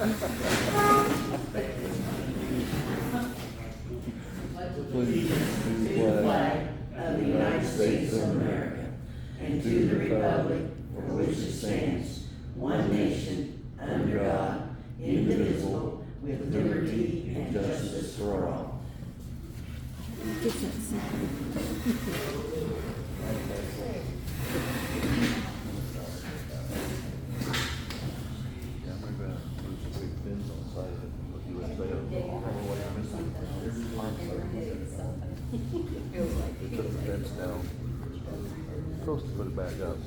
Please, to the flag of the United States of America, and to the republic for which it stands, one nation, under God, indivisible, with liberty and justice for all. Put the fence down. Supposed to put it back up.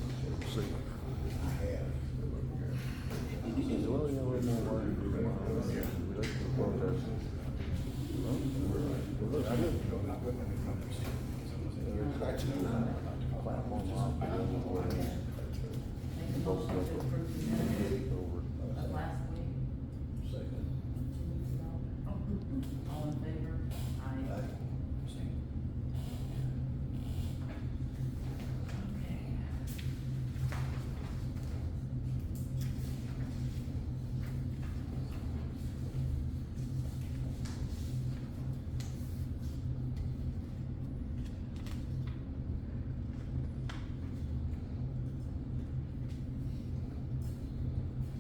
See. Well, yeah, we're not worried. We like the protest. I did. Platform off. Second. All in favor? Aye.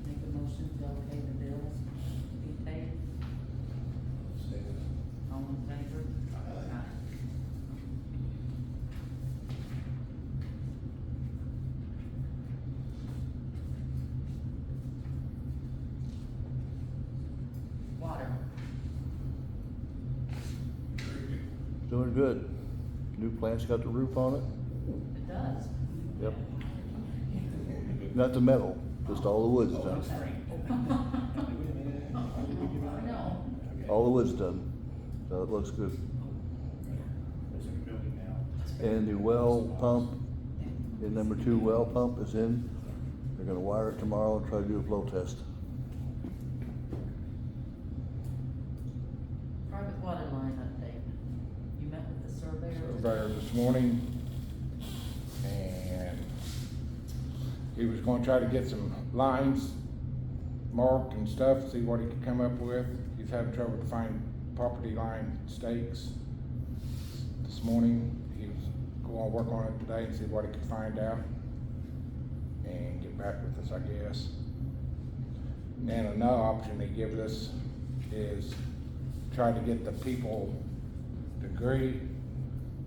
Make a motion to okay the bills to be paid. All in favor? Aye. Water. Doing good. New plant's got the roof on it. It does. Yep. Not the metal, just all the wood's done. I know. All the wood's done, so it looks good. And the well pump, the number 2 well pump is in. They're gonna wire it tomorrow and try to do a flow test. Private water line update. You met with the surveyor? Surveyor this morning, and he was gonna try to get some lines marked and stuff, see what he could come up with. He's having trouble to find property line stakes. This morning, he was going to work on it today and see what he could find out, and get back with us, I guess. And then another option he gives us is try to get the people to agree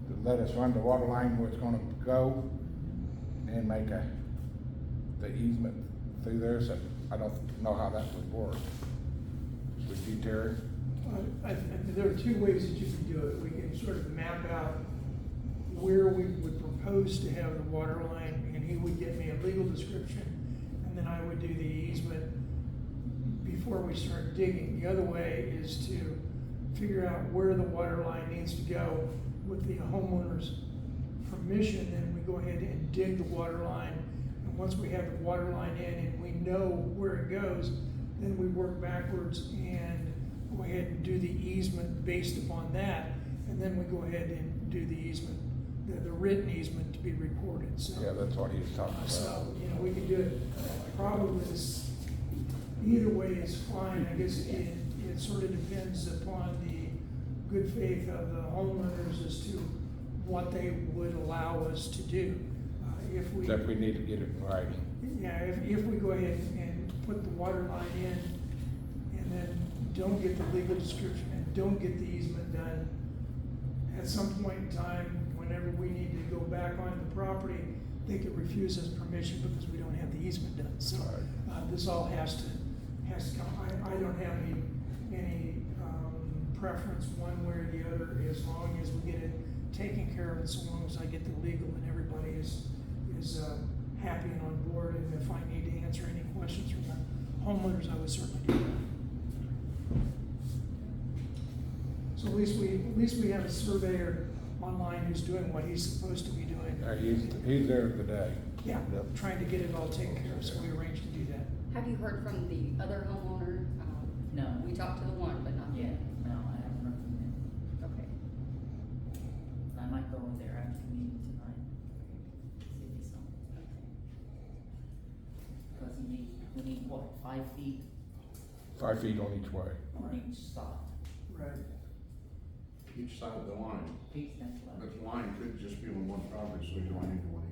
to let us run the water line where it's gonna go, and make the easement through there, so I don't know how that would work. Would you, Terry? There are 2 ways that you can do it. We can sort of map out where we would propose to have the water line, and he would get me a legal description, and then I would do the easement before we start digging. The other way is to figure out where the water line needs to go with the homeowner's permission, then we go ahead and dig the water line. And once we have the water line in and we know where it goes, then we work backwards and go ahead and do the easement based upon that. And then we go ahead and do the easement, the written easement to be recorded, so. Yeah, that's what he was talking about. So, we can do it probably either way is fine. I guess it sort of depends upon the good faith of the homeowners as to what they would allow us to do. Except we need to get it in writing. Yeah, if we go ahead and put the water line in and then don't get the legal description and don't get the easement done, at some point in time, whenever we need to go back onto the property, they could refuse us permission because we don't have the easement done. So this all has to come. I don't have any preference one way or the other, as long as we get it taken care of, and so long as I get the legal and everybody is happy and on board. And if I need to answer any questions from the homeowners, I would certainly do that. So at least we have a surveyor online who's doing what he's supposed to be doing. He's there today. Yeah, trying to get it all taken care of, so we arranged to do that. Have you heard from the other homeowner? No. We talked to the one, but not Yeah, yet. no, I haven't heard from him. Okay. I might go over there after the meeting tonight. See if he's on. Cause we need what, 5 feet 5 feet on each way. on each side. Right. Each side of the line, Each next level. but the line could just be on one property, so you don't need one.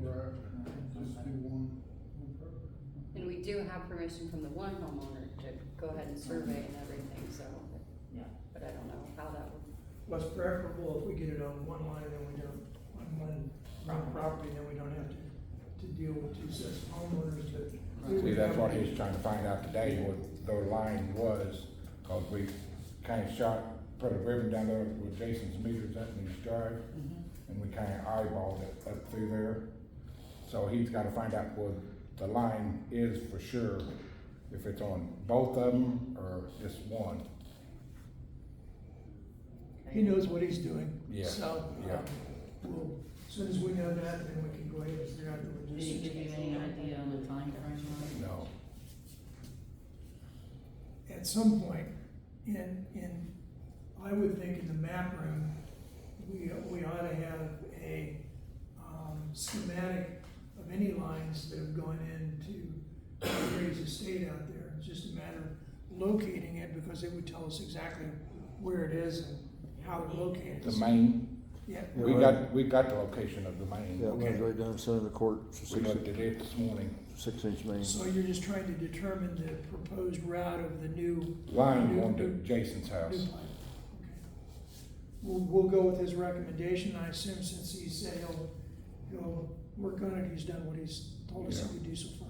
And we do have permission from the one homeowner to go ahead and survey and everything, so, Yeah. but I don't know how that would. What's preferable if we get it on one line, then we don't, on one property, then we don't have to deal with two sets of homeowners, but. we See, would that's have- what he's trying to find out today, what the line was, cause we kinda put a ribbon down there with Jason's meters up in his drive, and we kinda eyeballed it up through there. So he's gotta find out what the line is for sure, if it's on both of them or just one. He knows what he's doing. Yeah, So, yeah. we'll, as soon as we know that, then we can go ahead and figure out the Did he give logistics. you any idea on the timeframe on it? No, At some point, I would think in the map room, we ought to have a, schematic of any lines that have gone into Gray's estate out there. It's just a matter of locating it, because it would tell us exactly where it is and how they're located. the main, Yeah. we got the location of the main. Yeah, it runs right down the center of the court, it's a We looked at it this morning. 6-inch main. So you're just trying to determine the proposed route of the new. Line new- going to new- Jason's new house. pipe. Okay. We'll go with his recommendation. I assume since he said he'll work on it, he's done what he's told us he Yeah. would do so far.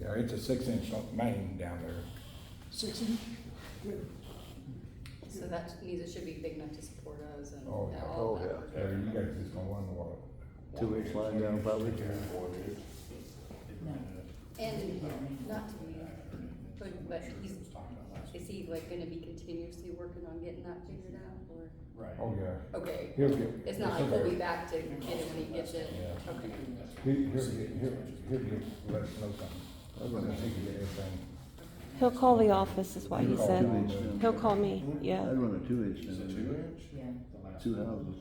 Yeah, it's a 6-inch main down there. 6 inch? Good. So that means it should be big enough to support us and Oh, yeah. all Oh, that. yeah. Yeah, you guys just gonna run the water. 2-inch line down probably. No. And not to be, but is he like gonna be continuously working on getting that figured out, or? Oh, yeah. Okay, He'll get. it's not like he'll be back to get it when he gets it, Yeah. okay. He'll let us know something. Since he can get everything. He'll call the office, is what he He'll call said. 2-inch down. He'll call me, yeah. I'd run a 2-inch down there. Yeah. 2 houses.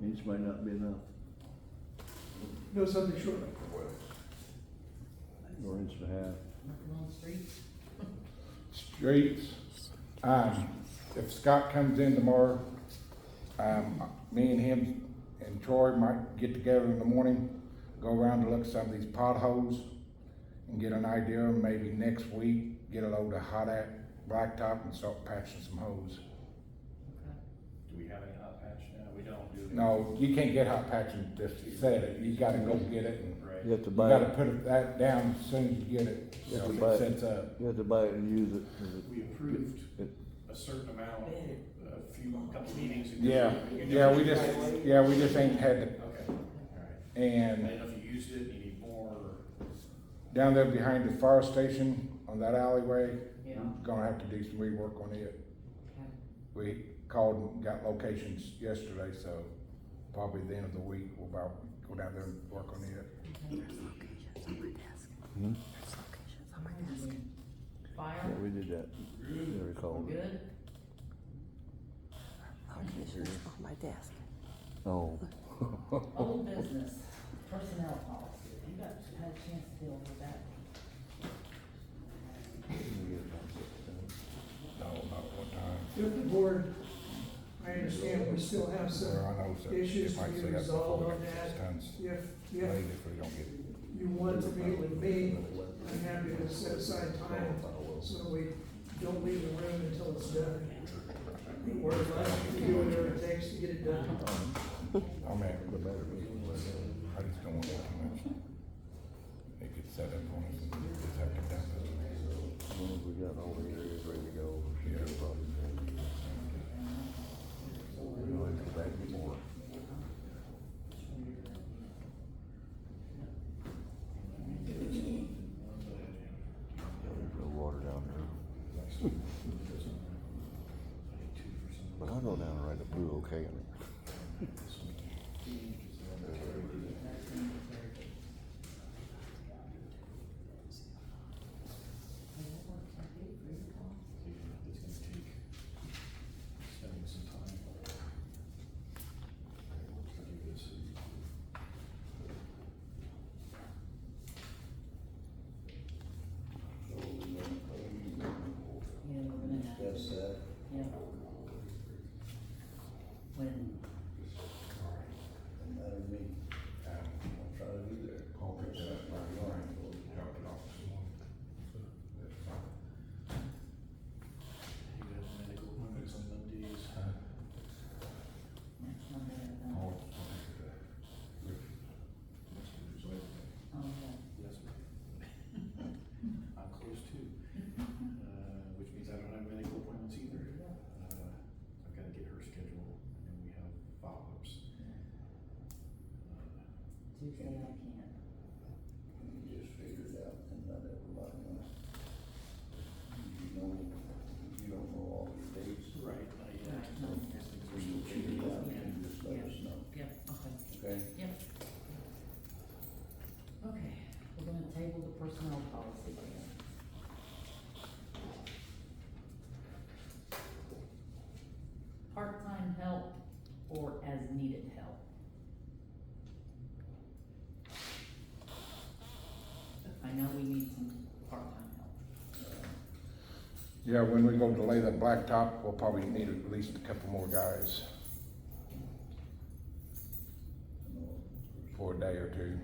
Inch might not be enough, No, something short. or inch and a half. Nothing on the streets? Streets, if Scott comes in tomorrow, me and him and Troy might get together in the morning, go around to look at some of these potholes and get an idea, maybe next week, get a load of hot blacktop and start patching some holes. Do we have any hot patch now? We don't, do we? No, you can't get hot patching just to set it, you gotta go get it and You have to you buy gotta it, put that down as soon as you get it, You have so to if buy it it. sets up. you have to buy it and use it. 'cause We approved it- a certain amount, couple meetings ago. Yeah, You yeah, did we it just, right away? yeah, we just ain't had, Okay, alright. I and didn't know if you used it, you need more, or? down there behind the fire station on that alleyway, Yeah. gonna have to do some rework on it. Okay. We called and got locations yesterday, so probably the end of the week, we'll about go down there and work on it. Fire, Yeah, we did that. I recall. good? Locations on my desk. Oh. Old business, personnel policy, you got, had a chance to deal with that? No, about what time? If the board, I understand we still have Well, some I know, so issues it to might be say up resolved before on that. tons If late if we don't get. you want to meet with me, I'm happy to set aside time so that we don't leave the room until it's done. Or if I have to do whatever it takes to get it done. I'm at, I just don't want it too much. It gets set up on us and we just have to dump it. As long as we got all the areas ready to go, we should have a problem. We don't have to go back anymore. There's no water down there. But I'll go down and write a blue okay on it. It's gonna take spending some time. Give this. Yeah, when we go to lay the blacktop, we'll probably need at least a couple more guys for a day or two.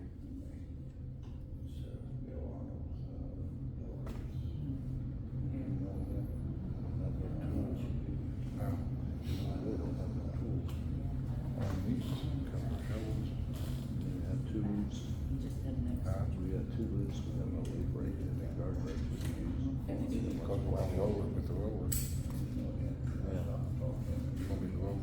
We got two loose, we got no leaf break, and that guard break we can use. Goes around the roller with the roller. Yeah. Gonna be the roller.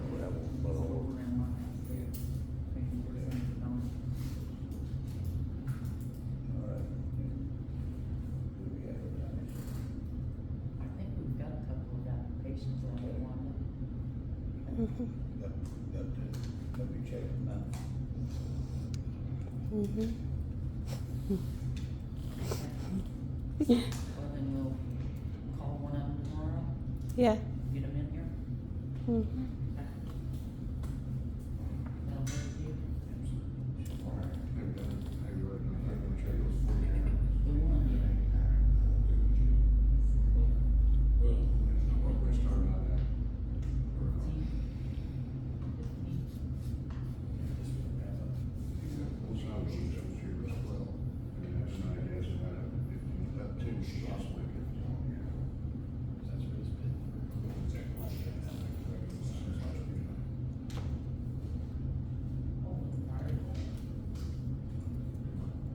Gravel, but all- I think we've got a couple of applications that we want. Mhm. Let me check them out. Mhm. Well, then we'll call one of them tomorrow, Yeah. get them in here. Mhm. That'll work with you. The one, yeah.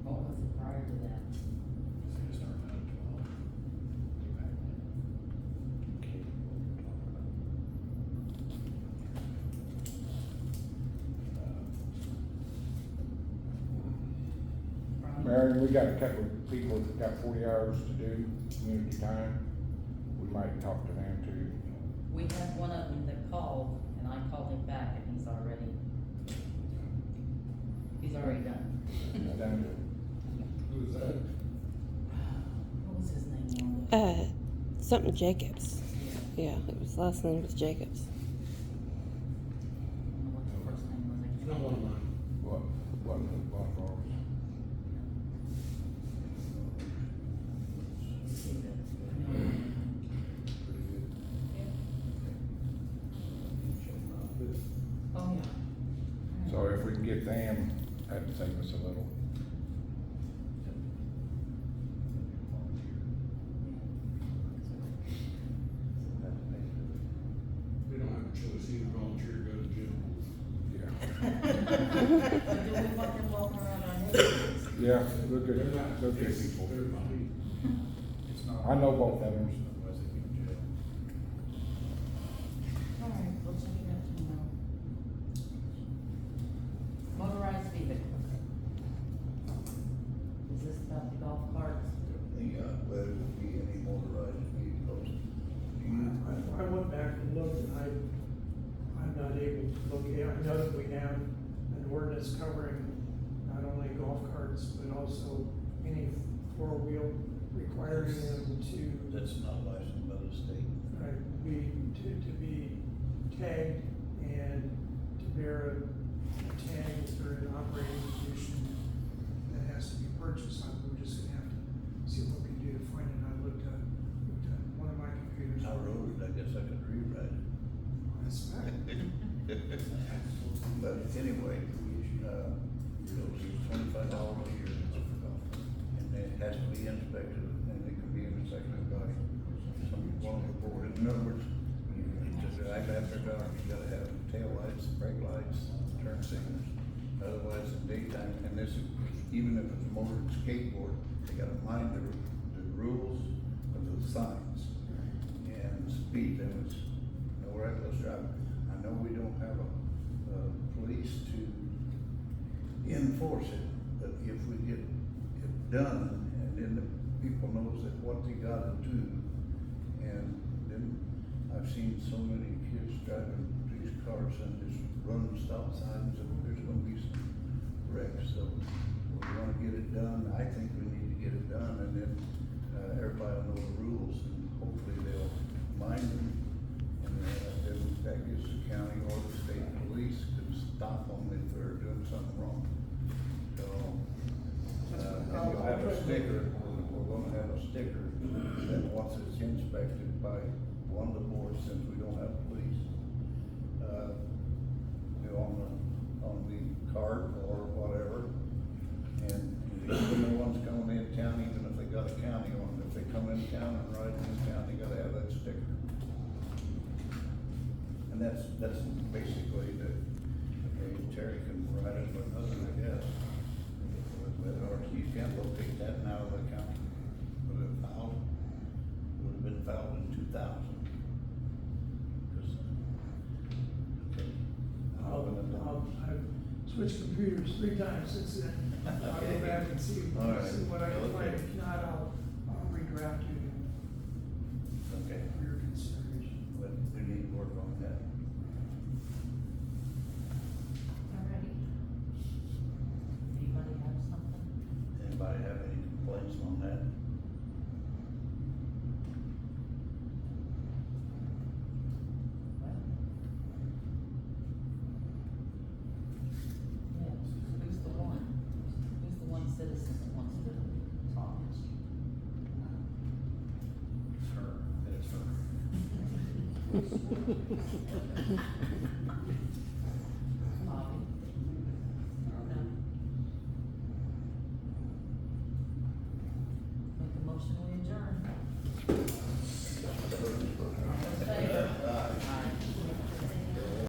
What was it prior to that? Marion, we got a couple of people that got 40 hours to do community time. We might talk to them too. We had one of them that called, and I called him back, and he's already done. Done. Who's that? What was his name on it? Something Jacobs. Yeah. Yeah, it was, last name was Jacobs. I don't know what the first name was, I can't. Not one of mine. What of ours? Oh, yeah. So if we can get them, that'd save us a little. We don't have a choice, either volunteer or go to jail. Yeah. But do we want them walking around our neighborhoods? Yeah, look at people. They're fine. It's not. I know both of them. Otherwise they go to jail. All right, we'll check it out tomorrow. Motorized vehicles. Is this about the golf carts? Whether it be any motorized vehicles. I went back and looked, and I'm not able to look, I know that we have an ordinance covering not only golf carts, but also any four-wheel requiring them to, That's not licensed by the state. to be tagged and to bear a tag if they're in operating condition that has to be purchased. We're just gonna have to see what we can do to find it. I looked at one of my computers. I wrote it, I guess I could rewrite it. That's right. But anyway, it's $25 a year, and it has to be inspected, and it can be inspected by one of the board. In other words, to drive after dark, you gotta have tail lights, brake lights, turn signals. Otherwise, in daytime, and this is, even if it's a motor skateboard, they gotta mind the rules of the signs and speed limits, no reckless driving. I know we don't have a police to enforce it, but if we get it done, and then the people knows that what they gotta do, and then I've seen so many kids driving these cars and just run stop signs, and there's gonna be some wrecks, so we wanna get it done. I think we need to get it done, and then, everybody will know the rules, and hopefully they'll mind them. And, then that gives the county or the state police can stop them if they're doing something wrong. So, sticker, we're gonna have a sticker that once it's inspected by one of the boards, since we don't have police, on the cart or whatever. And even the ones coming in town, even if they got a county on them, if they come in town and ride in town, they gotta have that sticker. And that's basically the, okay, Terry can write it, but nothing, I guess. Or you can't locate that now of the county. Would have filed, would have been filed in 2000. I've switched computers 3 times since then. I'll go Okay. back and see All right. what I can find. Okay. If not, I'll redraft you Okay, for your consideration. but we need to work on that. Alrighty. Anybody have something? Anybody have any complaints on that? Well. Yes, who's the one? Who's the one citizen that wants to talk? It's her, it's her.